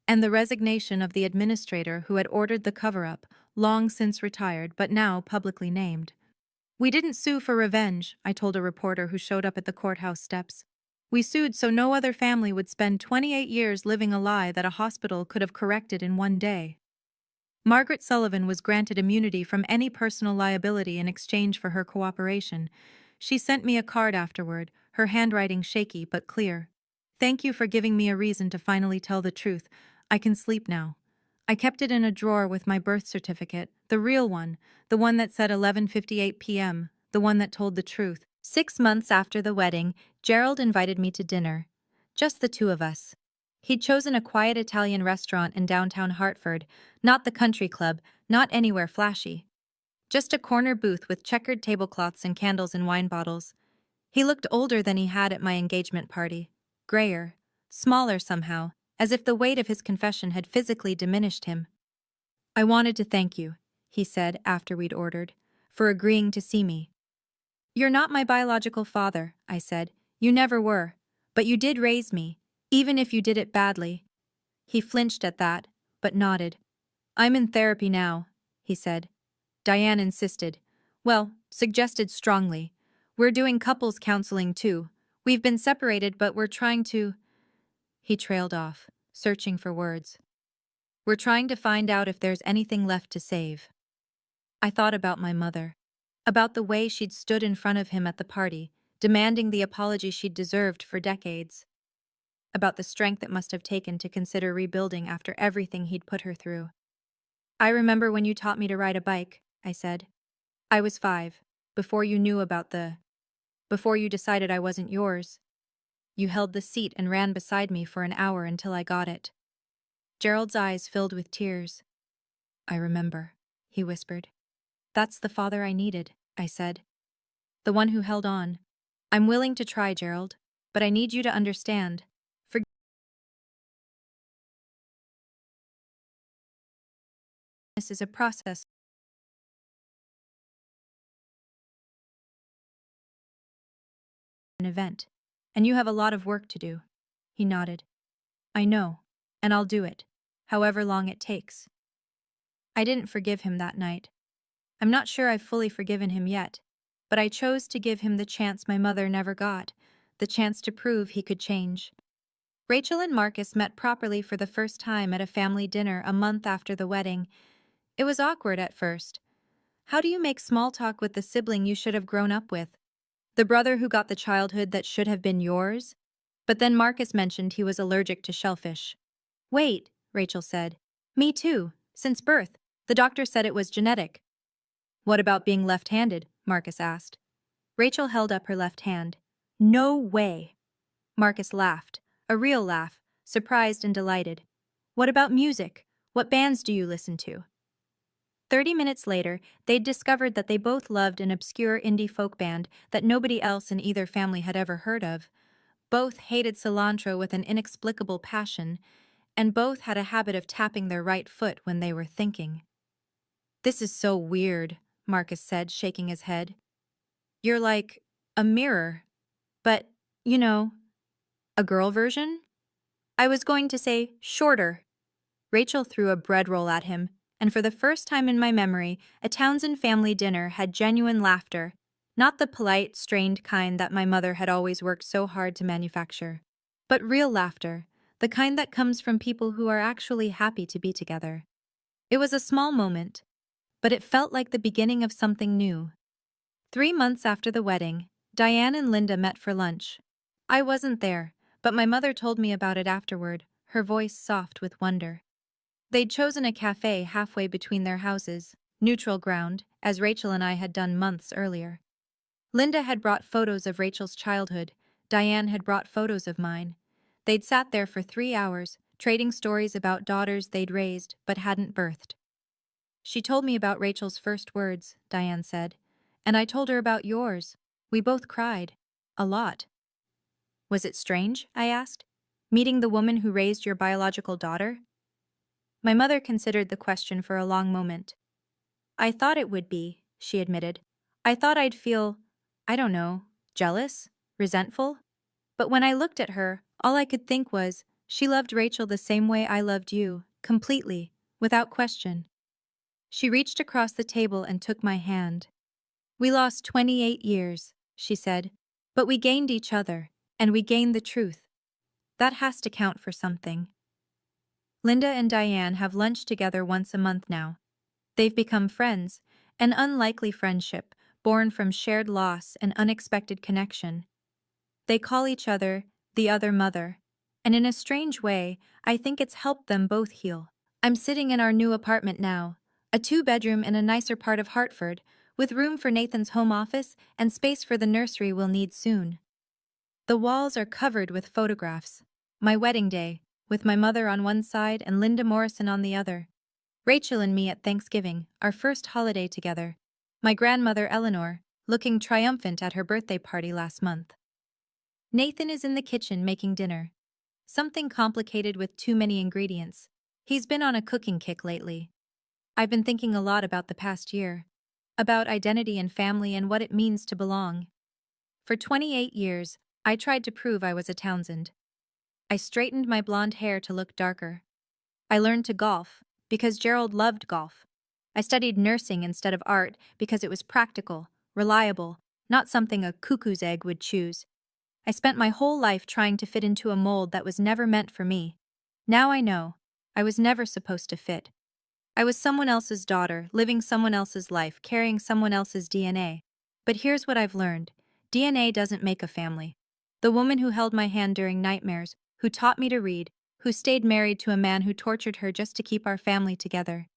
and the resignation of the administrator who had ordered the cover-up, long since retired but now publicly named. "We didn't sue for revenge," I told a reporter who showed up at the courthouse steps. "We sued so no other family would spend 28 years living a lie that a hospital could have corrected in one day." Margaret Sullivan was granted immunity from any personal liability in exchange for her cooperation. She sent me a card afterward, her handwriting shaky but clear. "Thank you for giving me a reason to finally tell the truth. I can sleep now." I kept it in a drawer with my birth certificate, the real one, the one that said 11:58 p.m., the one that told the truth. 6 months after the wedding, Gerald invited me to dinner. Just the two of us. He'd chosen a quiet Italian restaurant in downtown Hartford, not the country club, not anywhere flashy. Just a corner booth with checkered tablecloths and candles and wine bottles. He looked older than he had at my engagement party. Grayer. Smaller somehow, as if the weight of his confession had physically diminished him. "I wanted to thank you," he said after we'd ordered, "for agreeing to see me." "You're not my biological father," I said. "You never were. But you did raise me, even if you did it badly." He flinched at that, but nodded. "I'm in therapy now," he said. Diane insisted. Well, suggested strongly. "We're doing couples counseling too. We've been separated, but we're trying to—" He trailed off, searching for words. "We're trying to find out if there's anything left to save." I thought about my mother. About the way she'd stood in front of him at the party, demanding the apology she'd deserved for decades. About the strength it must have taken to consider rebuilding after everything he'd put her through. "I remember when you taught me to ride a bike," I said. "I was 5, before you knew about before you decided I wasn't yours. You held the seat and ran beside me for an hour until I got it." Gerald's eyes filled with tears. "I remember," he whispered. "That's the father I needed," I said. "The one who held on. I'm willing to try, Gerald, but I need you to understand. Forgiveness is a process, an event, and you have a lot of work to do." He nodded. "I know, and I'll do it, however long it takes." I didn't forgive him that night. I'm not sure I've fully forgiven him yet, but I chose to give him the chance my mother never got, the chance to prove he could change. Rachel and Marcus met properly for the first time at a family dinner a month after the wedding. It was awkward at first. How do you make small talk with the sibling you should have grown up with? The brother who got the childhood that should have been yours? But then Marcus mentioned he was allergic to shellfish. "Wait," Rachel said. "Me too, since birth. The doctor said it was genetic." "What about being left-handed?" Marcus asked. Rachel held up her left hand. "No way." Marcus laughed, a real laugh, surprised and delighted. "What about music? What bands do you listen to?" 30 minutes later, they'd discovered that they both loved an obscure indie folk band that nobody else in either family had ever heard of. Both hated cilantro with an inexplicable passion, and both had a habit of tapping their right foot when they were thinking. "This is so weird," Marcus said, shaking his head. "You're like a mirror. But, you know, a girl version?" "I was going to say shorter." Rachel threw a bread roll at him, and for the first time in my memory, a Townsend family dinner had genuine laughter, not the polite, strained kind that my mother had always worked so hard to manufacture, but real laughter, the kind that comes from people who are actually happy to be together. It was a small moment, but it felt like the beginning of something new. 3 months after the wedding, Diane and Linda met for lunch. I wasn't there, but my mother told me about it afterward, her voice soft with wonder. They'd chosen a cafe halfway between their houses, neutral ground, as Rachel and I had done months earlier. Linda had brought photos of Rachel's childhood, Diane had brought photos of mine. They'd sat there for 3 hours, trading stories about daughters they'd raised but hadn't birthed. "She told me about Rachel's first words," Diane said, "and I told her about yours. We both cried. A lot." "Was it strange?" I asked. "Meeting the woman who raised your biological daughter?" My mother considered the question for a long moment. "I thought it would be," she admitted. "I thought I'd feel, I don't know, jealous? Resentful? But when I looked at her, all I could think was, she loved Rachel the same way I loved you, completely, without question." She reached across the table and took my hand. "We lost 28 years," she said, "but we gained each other, and we gained the truth. That has to count for something." Linda and Diane have lunch together once a month now. They've become friends, an unlikely friendship born from shared loss and unexpected connection. They call each other the other mother, and in a strange way, I think it's helped them both heal. I'm sitting in our new apartment now, a 2-bedroom in a nicer part of Hartford, with room for Nathan's home office and space for the nursery we'll need soon. The walls are covered with photographs. My wedding day, with my mother on one side and Linda Morrison on the other. Rachel and me at Thanksgiving, our first holiday together. My grandmother Eleanor, looking triumphant at her birthday party last month. Nathan is in the kitchen making dinner. Something complicated with too many ingredients. He's been on a cooking kick lately. I've been thinking a lot about the past year. About identity and family and what it means to belong. For 28 years, I tried to prove I was a Townsend. I straightened my blonde hair to look darker. I learned to golf, because Gerald loved golf. I studied nursing instead of art because it was practical, reliable, not something a cuckoo's egg would choose. I spent my whole life trying to fit into a mold that was never meant for me. Now I know. I was never supposed to fit. I was someone else's daughter, living someone else's life, carrying someone else's DNA. But here's what I've learned. DNA doesn't make a family. The woman who held my hand during nightmares, who taught me to read, who stayed married to a man who tortured her just to keep our family together.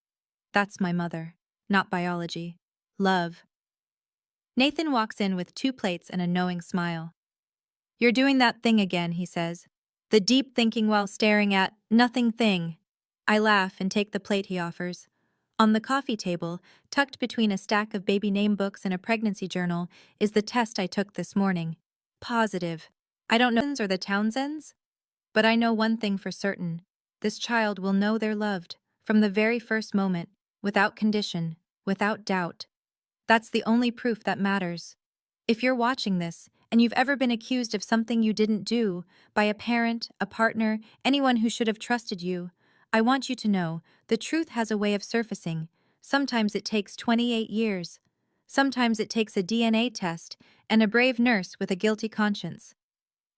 That's my mother. Not biology. Love. Nathan walks in with 2 plates and a knowing smile. "You're doing that thing again," he says. The deep thinking while staring at nothing thing. I laugh and take the plate he offers. On the coffee table, tucked between a stack of baby name books and a pregnancy journal, is the test I took this morning. Positive. I don't know or the Townsends, but I know one thing for certain. This child will know they're loved, from the very first moment, without condition, without doubt. That's the only proof that matters. If you're watching this, and you've ever been accused of something you didn't do, by a parent, a partner, anyone who should have trusted you, I want you to know, the truth has a way of surfacing. Sometimes it takes 28 years. Sometimes it takes a DNA test and a brave nurse with a guilty conscience.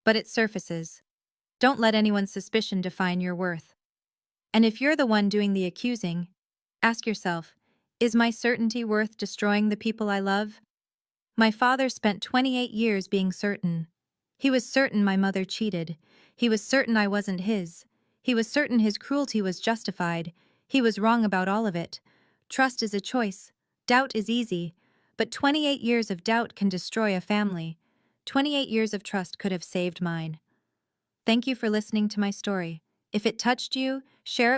But it surfaces. Don't let anyone's suspicion define your worth. And if you're the one doing the accusing, ask yourself, is my certainty worth destroying the people I love? My father spent 28 years being certain. He was certain my mother cheated. He was certain I wasn't his. He was certain his cruelty was justified. He was wrong about all of it. Trust is a choice. Doubt is easy. But 28 years of doubt can destroy a family. 28 years of trust could have saved mine. Thank you for listening to my story. If it touched you, share it.